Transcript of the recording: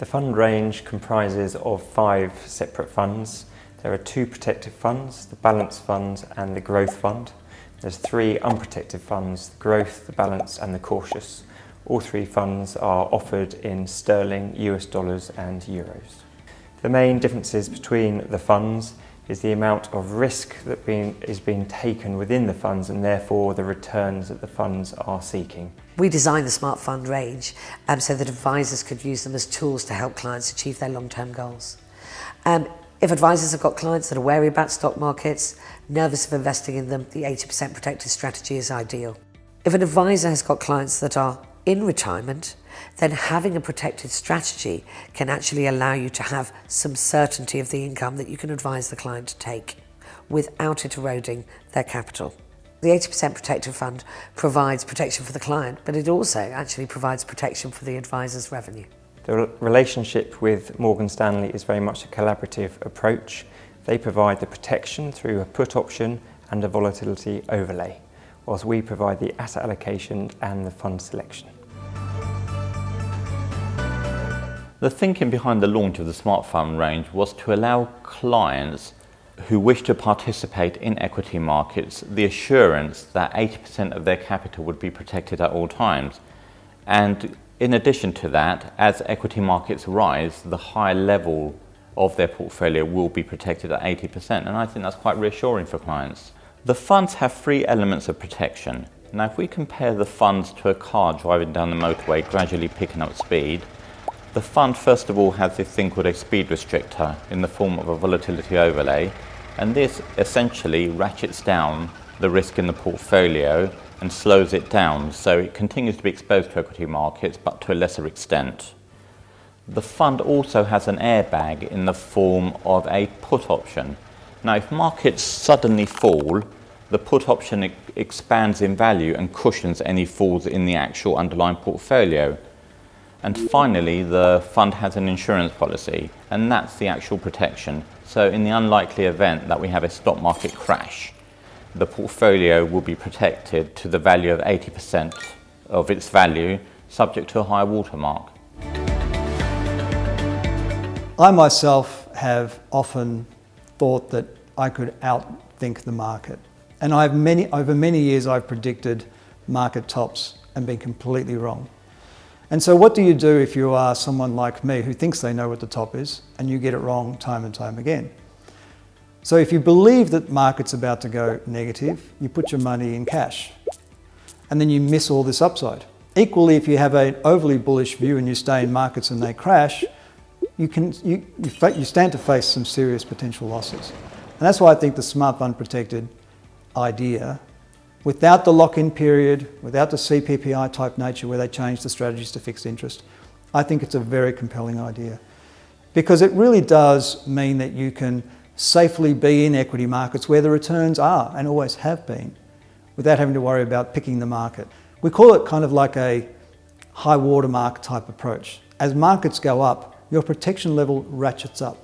The fund range comprises of 5 separate funds. There are 2 protected funds, the Balanced Fund and the Growth Fund. There's 3 unprotected funds, the Growth, the Balanced and the Cautious. All 3 funds are offered in sterling, US dollars and euros. The main differences between the funds is the amount of risk that is being taken within the funds and therefore the returns that the funds are seeking. We designed the Smart Fund range so that advisors could use them as tools to help clients achieve their long-term goals. If advisors have got clients that are wary about stock markets, nervous of investing in them, the 80% protected strategy is ideal. If an advisor has got clients that are in retirement, then having a protected strategy can actually allow you to have some certainty of the income that you can advise the client to take without it eroding their capital. The 80% protected fund provides protection for the client, but it also actually provides protection for the advisor's revenue. The relationship with Morgan Stanley is very much a collaborative approach. They provide the protection through a put option and a volatility overlay, whilst we provide the asset allocation and the fund selection. The thinking behind the launch of the Smart Fund range was to allow clients who wish to participate in equity markets the assurance that 80% of their capital would be protected at all times. And in addition to that, as equity markets rise, the high level of their portfolio will be protected at 80%, and I think that's quite reassuring for clients. The funds have 3 elements of protection. Now, if we compare the funds to a car driving down the motorway, gradually picking up speed, the fund first of all has this thing called a speed restrictor in the form of a volatility overlay, and this essentially ratchets down the risk in the portfolio and slows it down, so it continues to be exposed to equity markets but to a lesser extent. The fund also has an airbag in the form of a put option. Now, if markets suddenly fall, the put option expands in value and cushions any falls in the actual underlying portfolio. And finally, the fund has an insurance policy, and that's the actual protection. So in the unlikely event that we have a stock market crash, the portfolio will be protected to the value of 80% of its value, subject to a high watermark. I myself have often thought that I could outthink the market. And over many years I've predicted market tops and been completely wrong. And so what do you do if you are someone like me who thinks they know what the top is and you get it wrong time and time again? So if you believe that market's about to go negative, you put your money in cash and then you miss all this upside. Equally, if you have an overly bullish view and you stay in markets and they crash, you stand to face some serious potential losses. And that's why I think the Smart Fund Protected idea, without the lock-in period, without the CPPI type nature where they change the strategies to fixed interest, I think it's a very compelling idea. Because it really does mean that you can safely be in equity markets where the returns are and always have been, without having to worry about picking the market. We call it kind of like a high watermark type approach. As markets go up, your protection level ratchets up.